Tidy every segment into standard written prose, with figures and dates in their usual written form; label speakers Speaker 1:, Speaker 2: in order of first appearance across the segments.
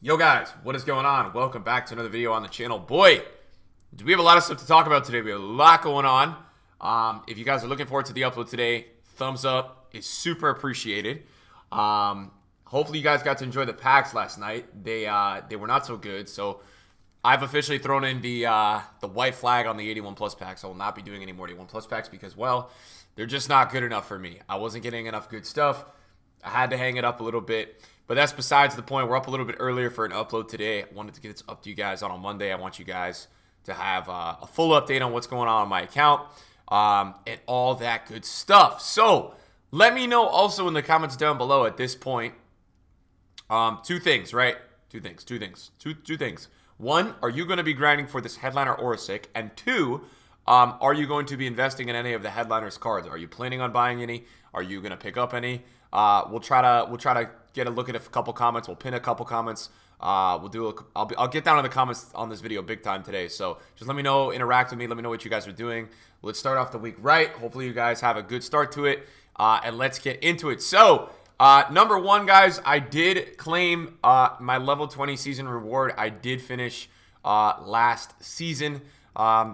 Speaker 1: Yo guys, what is going on? Welcome back to another video on the channel. Boy, do we have a lot of stuff to talk about today. We have a lot going on. If you guys are looking forward to the upload today, thumbs up is super appreciated. Hopefully you guys got to enjoy the packs last night. They were not so good, so I've officially thrown in the white flag on the 81 plus packs. I will not be doing any more 81 plus packs because, well, they're just not good enough for me. I wasn't getting enough good stuff. I had to hang it up a little bit. But that's besides the point. We're up a little bit earlier for an upload today. I wanted to get this up to you guys on a Monday. I want you guys to have a full update on what's going on my account and all that good stuff. So let me know also in the comments down below at this point. Two things, right? Two things. One, are you going to be grinding for this headliner Orisic? And two, are you going to be investing in any of the headliners cards? Are you planning on buying any? Are you going to pick up any? We'll try to get a look at a couple comments. We'll pin a couple comments. I'll get down in the comments on this video big time today. So just let me know, interact with me. Let me know what you guys are doing. Let's start off the week right. Hopefully you guys have a good start to it. And let's get into it. So number one, guys, I did claim my level 20 season reward. I did finish last season.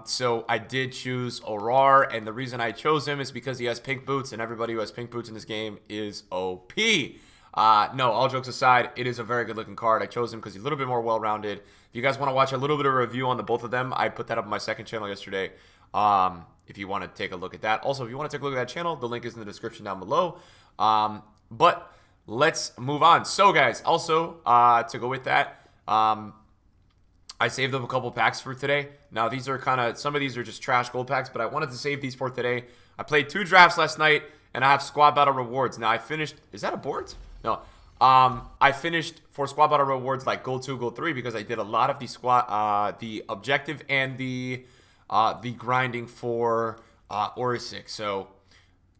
Speaker 1: So I did choose Aurora, and the reason I chose him is because he has pink boots, and everybody who has pink boots in this game is OP. No, all jokes aside, it is a very good looking card. I chose him because he's a little bit more well-rounded. If you guys want to watch a little bit of a review on the both of them, I put that up on my second channel yesterday. If you want to take a look at that. Also, if you want to take a look at that channel, the link is in the description down below. But let's move on. So guys, also to go with that, I saved up a couple packs for today. Now, these are some of these are just trash gold packs, but I wanted to save these for today. I played 2 drafts last night, and I have squad battle rewards. Now, I finished, is that a board? No. I finished for squad battle rewards like gold 2, gold 3, because I did a lot of the objective and the grinding for Orisic. So,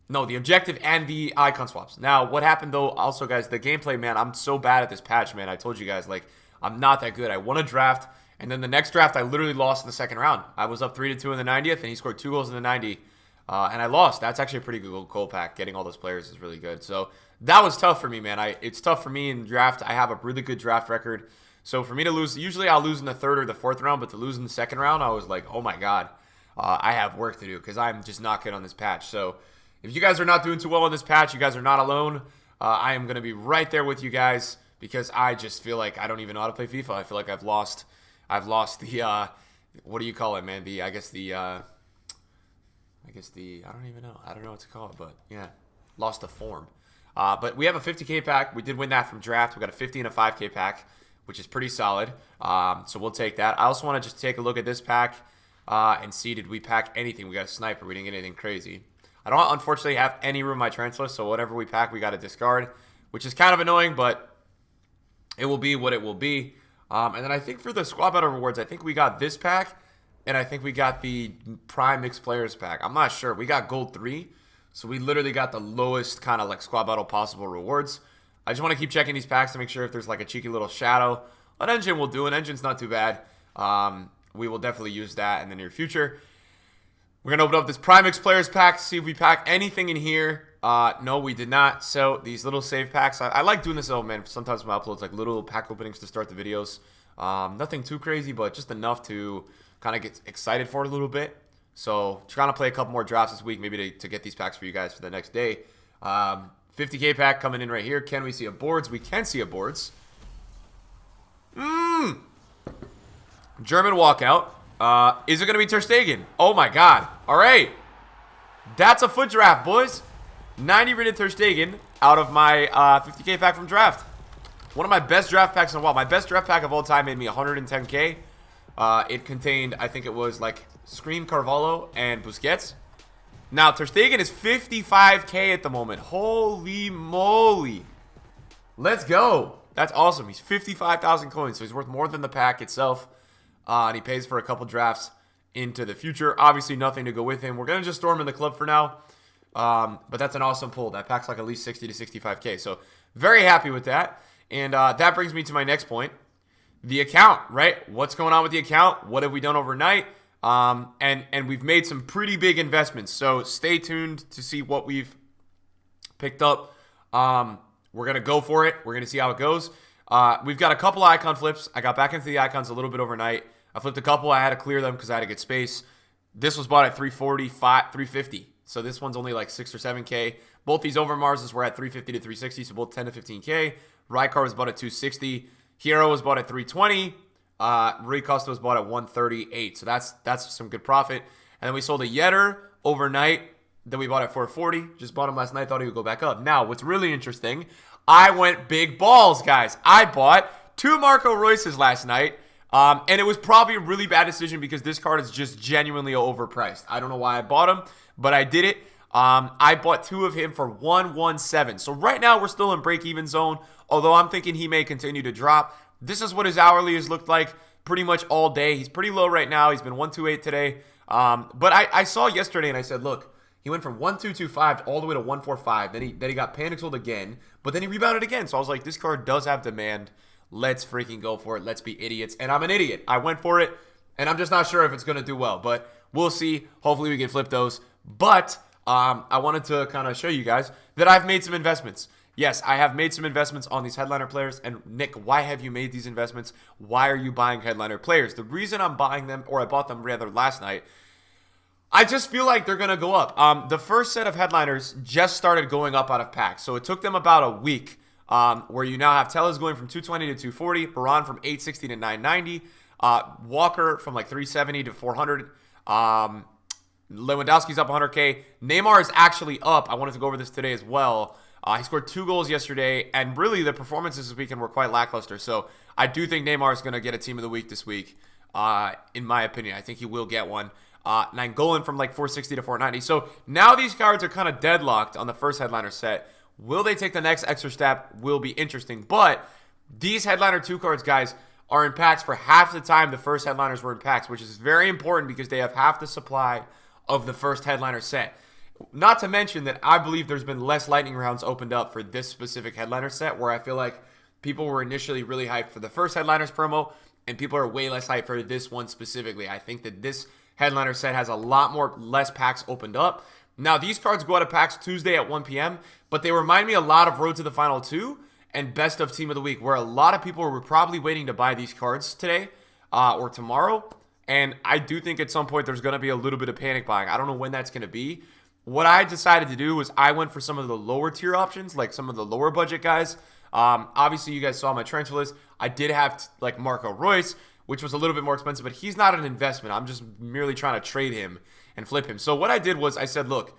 Speaker 1: no, the objective and the icon swaps. Now, what happened though, also guys, the gameplay, man, I'm so bad at this patch, man. I told you guys, like, I'm not that good. I won a draft. And then the next draft, I literally lost in the second round. I was up 3-2 in the 90th, and he scored 2 goals in the 90. And I lost. That's actually a pretty good goal pack. Getting all those players is really good. So that was tough for me, man. It's tough for me in draft. I have a really good draft record. So for me to lose, usually I'll lose in the third or the fourth round, but to lose in the second round, I was like, oh my God, I have work to do because I'm just not good on this patch. So if you guys are not doing too well on this patch, you guys are not alone. I am going to be right there with you guys because I just feel like I don't even know how to play FIFA. I feel like I've lost the, what do you call it, man? I don't even know. I don't know what to call it, but yeah, lost the form. But we have a 50K pack. We did win that from draft. We got a 50 and a 5K pack, which is pretty solid. So we'll take that. I also want to just take a look at this pack and see, did we pack anything? We got a sniper. We didn't get anything crazy. I don't, unfortunately, have any room in my transfer, so whatever we pack, we got to discard, which is kind of annoying, but it will be what it will be. And then I think for the squad battle rewards, I think we got this pack, and I think we got the prime mixed players pack. I'm not sure. We got gold 3, so we literally got the lowest kind of like squad battle possible rewards. I just want to keep checking these packs to make sure if there's like a cheeky little shadow. An engine will do. An engine's not too bad. We will definitely use that in the near future. We're going to open up this prime mixed players pack, see if we pack anything in here. No, we did not. So these little save packs, I like doing this though, man. Sometimes my uploads like little pack openings to start the videos. Nothing too crazy, but just enough to kind of get excited for it a little bit. So trying to play a couple more drafts this week, maybe to get these packs for you guys for the next day. 50K pack coming in right here. Can we see a boards? We can see a boards. German walkout. Is it going to be Ter Stegen? Oh my God. All right. That's a foot draft, boys. 90 rated Ter Stegen out of my 50K pack from draft. One of my best draft packs in a while. My best draft pack of all time made me 110K. It contained, I think it was like Scream, Carvalho, and Busquets. Now, Ter Stegen is 55K at the moment. Holy moly. Let's go. That's awesome. He's 55,000 coins, so he's worth more than the pack itself. And he pays for a couple drafts into the future. Obviously, nothing to go with him. We're going to just store him in the club for now. But that's an awesome pull. That pack's like at least 60 to 65K. So very happy with that. And that brings me to my next point. The account, right? What's going on with the account? What have we done overnight? And we've made some pretty big investments. So stay tuned to see what we've picked up. We're going to go for it. We're going to see how it goes. We've got a couple icon flips. I got back into the icons a little bit overnight. I flipped a couple. I had to clear them because I had to get space. This was bought at 345, 350. So this one's only like 6 or 7K. Both these over Marses were at 350 to 360, so both 10 to 15K. Rykar was bought at 260. Hero was bought at 320. Rui Costa was bought at 138. So that's some good profit. And then we sold a Yetter overnight that we bought at 440. Just bought him last night. Thought he would go back up. Now, what's really interesting, I went big balls, guys. I bought 2 Marco Reus's last night. And it was probably a really bad decision because this card is just genuinely overpriced. I don't know why I bought him, but I did it. I bought 2 of him for 117. So right now we're still in break-even zone, although I'm thinking he may continue to drop. This is what his hourly has looked like pretty much all day. He's pretty low right now. He's been 128 today. But I saw yesterday and I said, look, he went from 1225 all the way to 145. Then he got panic sold again, but then he rebounded again. So I was like, this card does have demand. Let's freaking go for it. Let's be idiots. And I'm an idiot. I went for it, and I'm just not sure if it's going to do well. But we'll see. Hopefully we can flip those. But I wanted to kind of show you guys that I've made some investments. Yes, I have made some investments on these headliner players. And Nick, why have you made these investments? Why are you buying headliner players? The reason I'm buying them, or I bought them rather last night, I just feel like they're going to go up. The first set of headliners just started going up out of packs. So it took them about a week. Where you now have Tellez going from 220 to 240, Baran from 860 to 990, Walker from like 370 to 400, Lewandowski's up 100K. Neymar is actually up. I wanted to go over this today as well. He scored 2 goals yesterday, and really the performances this weekend were quite lackluster. So I do think Neymar is going to get a team of the week this week, in my opinion. I think he will get one. Nangolan from like 460 to 490. So now these cards are kind of deadlocked on the first headliner set. Will they take the next extra step? Will be interesting. But these headliner 2 cards, guys, are in packs for half the time the first headliners were in packs, which is very important because they have half the supply of the first headliner set. Not to mention that I believe there's been less lightning rounds opened up for this specific headliner set, where I feel like people were initially really hyped for the first headliners promo, and people are way less hyped for this one specifically. I think that this headliner set has a lot more less packs opened up. Now, these cards go out of packs Tuesday at 1 p.m., but they remind me a lot of Road to the Final 2 and Best of Team of the Week, where a lot of people were probably waiting to buy these cards today or tomorrow. And I do think at some point there's going to be a little bit of panic buying. I don't know when that's going to be. What I decided to do was I went for some of the lower tier options, like some of the lower budget guys. Obviously, you guys saw my transfer list. I did have like Marco Reus, which was a little bit more expensive, but he's not an investment. I'm just merely trying to trade him and flip him. So what I did was I said, look,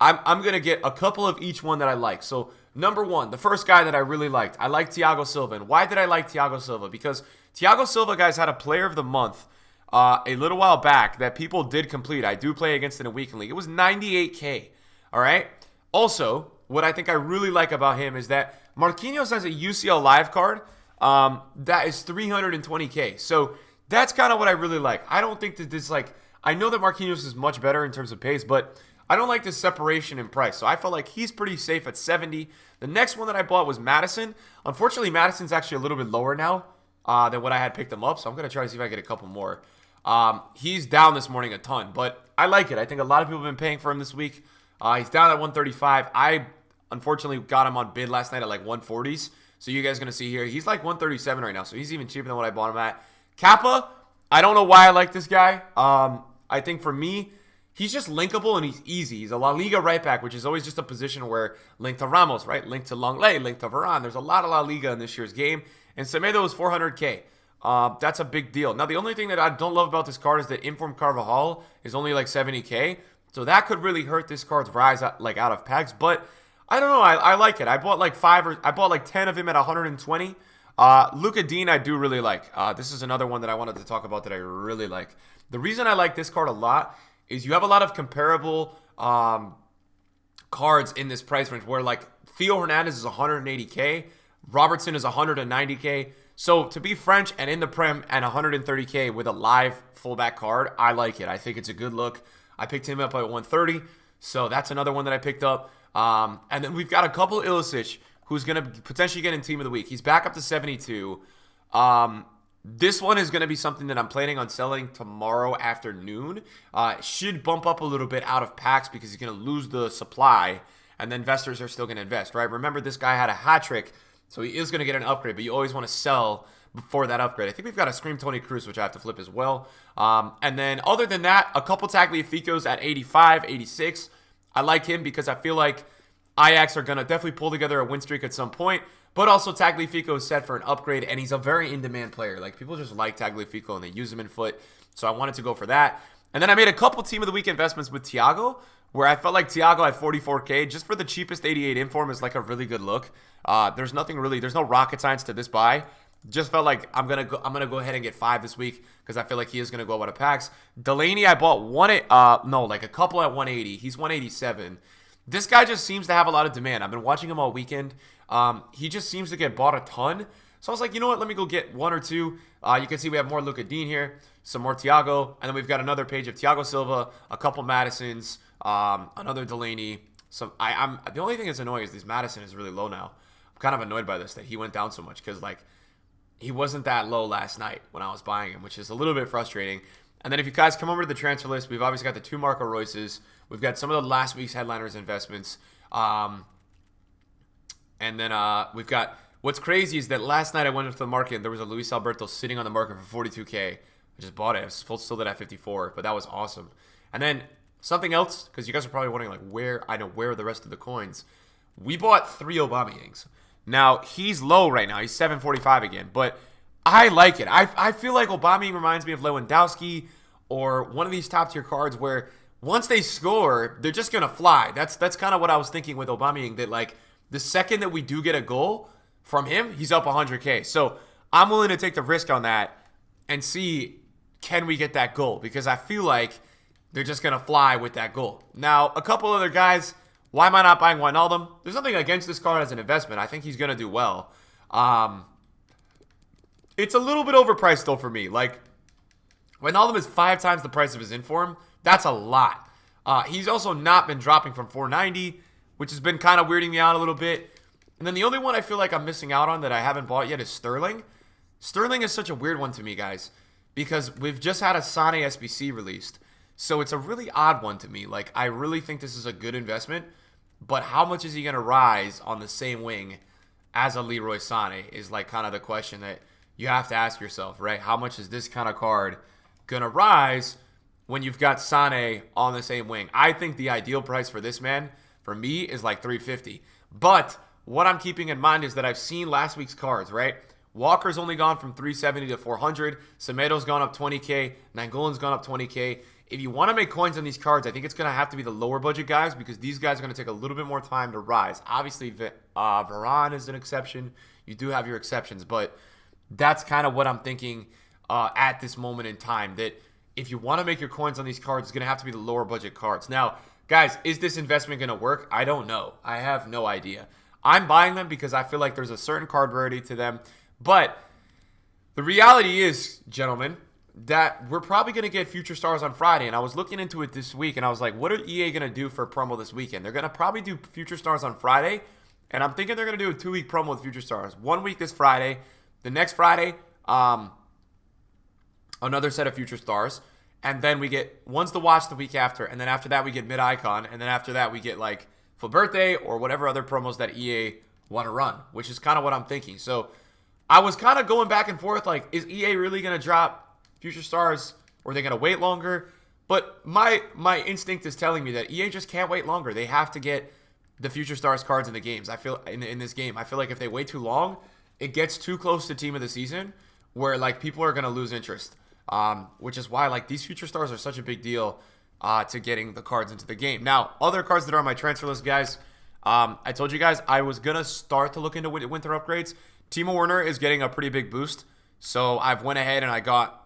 Speaker 1: I'm going to get a couple of each one that I like. So number one, the first guy that I really liked, I like Thiago Silva. And why did I like Thiago Silva? Because Thiago Silva, guys, had a player of the month a little while back that people did complete. I do play against in a weekend league. It was 98K. All right. Also, what I think I really like about him is that Marquinhos has a UCL live card that is 320K. So that's kind of what I really like. I don't think that this, like, I know that Marquinhos is much better in terms of pace, but I don't like this separation in price. So I felt like he's pretty safe at 70. The next one that I bought was Madison. Unfortunately, Madison's actually a little bit lower now than what I had picked him up. So I'm going to try to see if I get a couple more. He's down this morning a ton, but I like it. I think a lot of people have been paying for him this week. He's down at 135. I unfortunately got him on bid last night at like 140s. So you guys are going to see here, he's like 137 right now. So he's even cheaper than what I bought him at. Kappa, I don't know why I like this guy. I think for me, he's just linkable and he's easy. He's a La Liga right back, which is always just a position where linked to Ramos, right? Linked to Longley, linked to Varane. There's a lot of La Liga in this year's game. And Semedo is 400K. That's a big deal. Now, the only thing that I don't love about this card is that Inform Carvajal is only like 70K. So that could really hurt this card's rise out of packs. But I don't know. I like it. I bought like 10 of him at 120. Luka Dean, I do really like. This is another one that I wanted to talk about that I really like. The reason I like this card a lot is you have a lot of comparable cards in this price range where like Theo Hernandez is 180K, Robertson is 190K. So to be French and in the Prem and 130K with a live fullback card, I like it. I think it's a good look. I picked him up at 130, so that's another one that I picked up. And then we've got a couple Ilicic, who's going to potentially get in Team of the Week. He's back up to 72. This one is going to be something that I'm planning on selling tomorrow afternoon. It should bump up a little bit out of packs because he's going to lose the supply, and the investors are still going to invest, right? Remember, this guy had a hat trick So he is going to get an upgrade, but you always want to sell before that upgrade. I think we've got a Scream Tony Cruz, which I have to flip as well. And then other than that, a couple Tagliaficos at 85, 86. I like him because I feel like Ajax are going to definitely pull together a win streak at some point. But also Tagliafico is set for an upgrade, and he's a very in-demand player. Like, people just like Tagliafico, and they use him in foot. So I wanted to go for that. And then I made a couple Team of the Week investments with Thiago, where I felt like Thiago at 44K, just for the cheapest 88 inform, is like a really good look. There's no rocket science to this buy. Just felt like I'm gonna go ahead and get 5 this week because I feel like he is gonna go out of packs. Delaney, I bought a couple at 180. He's 187. This guy just seems to have a lot of demand. I've been watching him all weekend. He just seems to get bought a ton. So I was like, you know what? Let me go get 1 or 2. You can see we have more Luka Dean here, some more Thiago, and then we've got another page of Thiago Silva, a couple Madisons, another Delaney. The only thing that's annoying is this Madison is really low now. I'm kind of annoyed by this that he went down so much because like he wasn't that low last night when I was buying him, which is a little bit frustrating. And then if you guys come over to the transfer list, we've obviously got the 2 Marco Royces. We've got some of the last week's headliners investments. And then we've got, what's crazy is that last night I went into the market and there was a Luis Alberto sitting on the market for 42K. I just bought it. I was sold it at 54, but that was awesome. And then something else, because you guys are probably wondering like where are the rest of the coins. We bought 3 Aubameyangs. Now, he's low right now. He's 745 again, but I like it. I feel like Aubameyang reminds me of Lewandowski or one of these top-tier cards where once they score, they're just going to fly. That's kind of what I was thinking with Aubameyang, that like the second that we do get a goal from him, he's up 100K. So I'm willing to take the risk on that and see, can we get that goal? Because I feel like they're just going to fly with that goal. Now, a couple other guys, why am I not buying Wijnaldum? There's nothing against this card as an investment. I think he's going to do well. It's a little bit overpriced, though, for me. Like, Wijnaldum is 5 times the price of his inform. That's a lot. He's also not been dropping from 490, which has been kind of weirding me out a little bit. And then the only one I feel like I'm missing out on that I haven't bought yet is Sterling. Sterling is such a weird one to me, guys, because we've just had a Sane SBC released. So it's a really odd one to me. Like, I really think this is a good investment, but how much is he going to rise on the same wing as a Leroy Sane is like kind of the question that you have to ask yourself, right? How much is this kind of card going to rise when you've got Sane on the same wing? I think the ideal price for this man, for me, is like 350. But what I'm keeping in mind is that I've seen last week's cards, right? Walker's only gone from 370 to 400. Semedo's gone up 20K. Nangolan's gone up 20K. If you want to make coins on these cards, I think it's going to have to be the lower budget guys because these guys are going to take a little bit more time to rise. Obviously, Varane is an exception. You do have your exceptions, but that's kind of what I'm thinking at this moment in time, that if you want to make your coins on these cards, it's going to have to be the lower budget cards. Now, guys, is this investment going to work? I don't know. I have no idea. I'm buying them because I feel like there's a certain card rarity to them. But the reality is, gentlemen, that we're probably going to get Future Stars on Friday. And I was looking into it this week, and I was like, what are EA going to do for a promo this weekend? They're going to probably do Future Stars on Friday. And I'm thinking they're going to do a 2-week promo with Future Stars. 1 week this Friday. The next Friday, another set of Future Stars. And then we get One's the Watch the week after. And then after that, we get Mid-Icon. And then after that, we get like Full Birthday or whatever other promos that EA want to run, which is kind of what I'm thinking. So I was kind of going back and forth, like, is EA really going to drop Future Stars, or are they going to wait longer? But my instinct is telling me that EA just can't wait longer. They have to get the Future Stars cards in the games. I feel in this game, I feel like if they wait too long, it gets too close to Team of the Season, where like people are going to lose interest. Which is why like these Future Stars are such a big deal to getting the cards into the game. Now, other cards that are on my transfer list, guys. I told you guys I was going to start to look into winter upgrades. Timo Werner is getting a pretty big boost. So I've went ahead and I got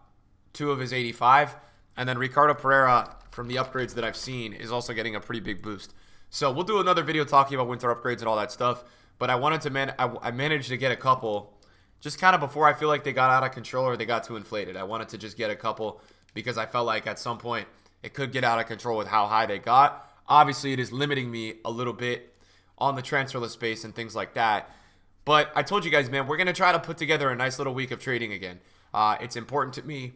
Speaker 1: 2 of his 85. And then Ricardo Pereira, from the upgrades that I've seen, is also getting a pretty big boost. So we'll do another video talking about winter upgrades and all that stuff. But I wanted to I managed to get a couple just kind of before I feel like they got out of control or they got too inflated. I wanted to just get a couple because I felt like at some point it could get out of control with how high they got. Obviously, it is limiting me a little bit on the transfer list space and things like that. But I told you guys, man, we're going to try to put together a nice little week of trading again. It's important to me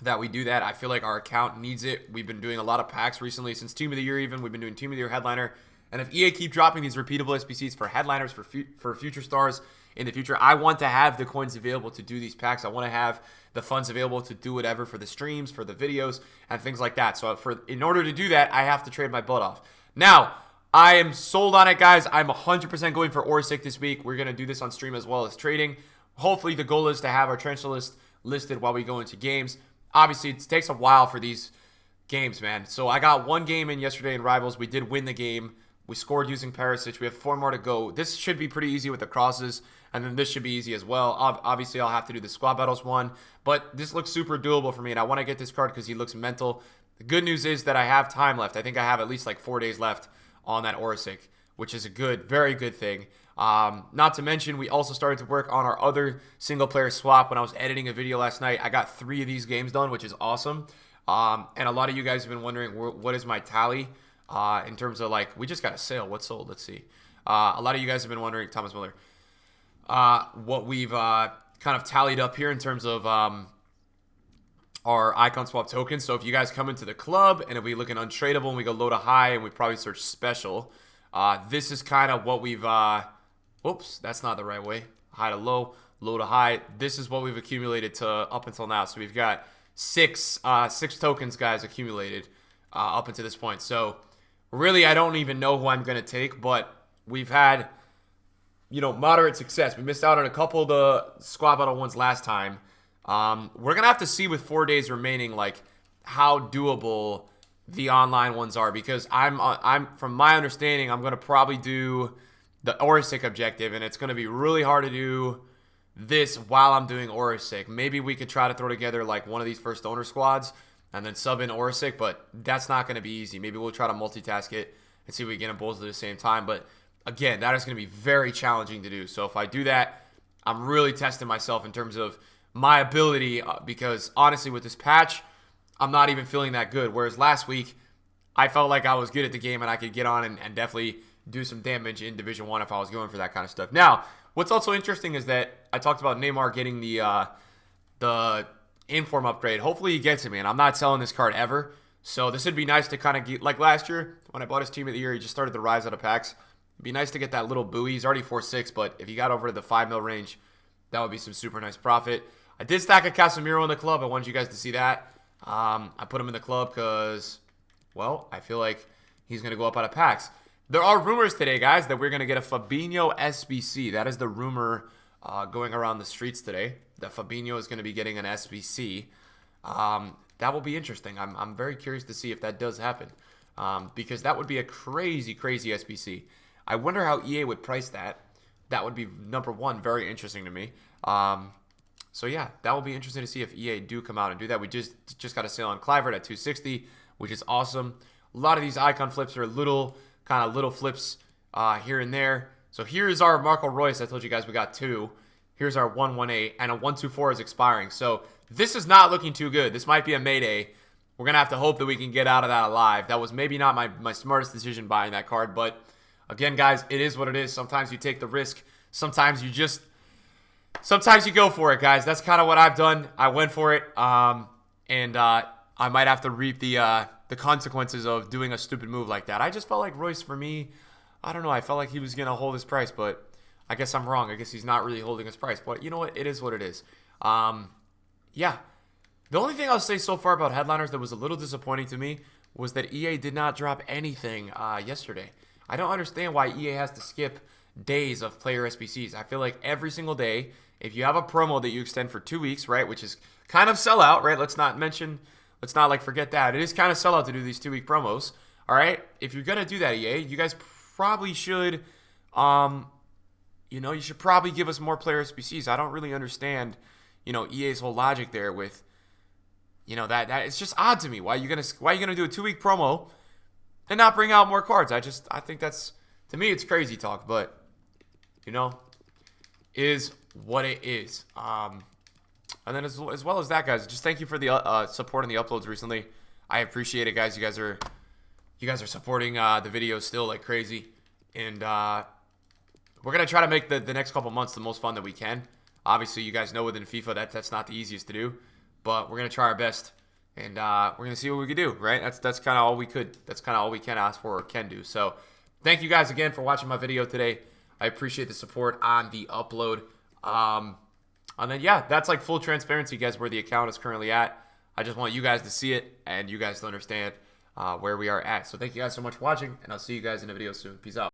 Speaker 1: that we do that. I feel like our account needs it. We've been doing a lot of packs recently since Team of the Year even. We've been doing Team of the Year Headliner. And if EA keep dropping these repeatable SBCs for headliners, for future stars in the future, I want to have the coins available to do these packs. I want to have the funds available to do whatever for the streams, for the videos, and things like that. So in order to do that, I have to trade my butt off. Now, I am sold on it, guys. I'm 100% going for Orsic this week. We're going to do this on stream as well as trading. Hopefully, the goal is to have our transfer list listed while we go into games. Obviously, it takes a while for these games, man. So I got one game in yesterday in Rivals. We did win the game. We scored using Perisic. We have 4 more to go. This should be pretty easy with the crosses, and then this should be easy as well. Obviously, I'll have to do the squad battles one, but this looks super doable for me, and I want to get this card because he looks mental. The good news is that I have time left. I think I have at least like 4 days left on that Orsic, which is a good, very good thing. Not to mention, we also started to work on our other single-player swap. When I was editing a video last night, I got 3 of these games done, which is awesome. And a lot of you guys have been wondering, what is my tally? In terms of, like, we just got a sale. What sold? Let's see. A lot of you guys have been wondering, Thomas Miller, what we've kind of tallied up here in terms of our icon swap tokens. So if you guys come into the club and if we look in untradeable and we go low to high and we probably search special, this is kind of what we've, whoops, that's not the right way. High to low, low to high. This is what we've accumulated to up until now. So we've got six tokens, guys, accumulated up until this point. So really, I don't even know who I'm going to take, but we've had, you know, moderate success. We missed out on a couple of the squad battle ones last time. We're going to have to see with 4 days remaining, like, how doable the online ones are, because I'm from my understanding, I'm going to probably do the Orsic objective, and it's going to be really hard to do this while I'm doing Orsic. Maybe we could try to throw together, like, one of these first owner squads and then sub in Orsic, but that's not going to be easy. Maybe we'll try to multitask it and see if we can get them both at the same time. But again, that is going to be very challenging to do. So if I do that, I'm really testing myself in terms of my ability, because honestly, with this patch, I'm not even feeling that good. Whereas last week, I felt like I was good at the game and I could get on and definitely do some damage in Division 1 if I was going for that kind of stuff. Now, what's also interesting is that I talked about Neymar getting the inform upgrade. Hopefully he gets it, man. I'm not selling this card ever. So this would be nice to kind of get, like last year, when I bought his team of the year, he just started to rise out of packs. It'd be nice to get that little buoy. He's already 4.6, but if he got over to the 5 mil range, that would be some super nice profit. I did stack a Casemiro in the club. I wanted you guys to see that. I put him in the club because, well, I feel like he's going to go up out of packs. There are rumors today, guys, that we're going to get a Fabinho SBC. That is the rumor going around the streets today, that Fabinho is going to be getting an SBC. That will be interesting. I'm very curious to see if that does happen, because that would be a crazy, crazy SBC. I wonder how EA would price that. That would be, number one, very interesting to me. So yeah, that will be interesting to see if EA do come out and do that. We just got a sale on Clivert at 260, which is awesome. A lot of these icon flips are little flips here and there. So here's our Marco Reus. I told you guys we got 2. Here's our 118, and a 124 is expiring. So this is not looking too good. This might be a Mayday. We're going to have to hope that we can get out of that alive. That was maybe not my smartest decision buying that card, but again, guys, it is what it is. Sometimes you take the risk. Sometimes you go for it, guys. That's kind of what I've done. I went for it, and I might have to reap the consequences of doing a stupid move like that. I just felt like Royce, for me, I don't know. I felt like he was going to hold his price, but I guess I'm wrong. I guess he's not really holding his price. But you know what? It is what it is. Yeah. The only thing I'll say so far about headliners that was a little disappointing to me was that EA did not drop anything yesterday. I don't understand why EA has to skip days of player SBCs. I feel like every single day, if you have a promo that you extend for 2 weeks, right, which is kind of sellout, right? Let's not forget that. It is kind of sellout to do these 2-week promos, all right? If you're going to do that, EA, you guys probably should, you should probably give us more player SBCs. I don't really understand, EA's whole logic there with, that it's just odd to me. Why are you gonna do a 2-week promo and not bring out more cards? I think that's, to me, it's crazy talk, but is what it is. And then as well as that, guys, just thank you for the support on the uploads recently. I appreciate it, guys. You guys are supporting the videos still like crazy, and we're gonna try to make the next couple months the most fun that we can. Obviously, you guys know within FIFA that's not the easiest to do, but we're gonna try our best, and we're gonna see what we can do. Right? That's kind of all we could. That's kind of all we can ask for or can do. So thank you guys again for watching my video today. I appreciate the support on the upload. And then, yeah, that's like full transparency, guys, where the account is currently at. I just want you guys to see it and you guys to understand where we are at. So thank you guys so much for watching, and I'll see you guys in a video soon. Peace out.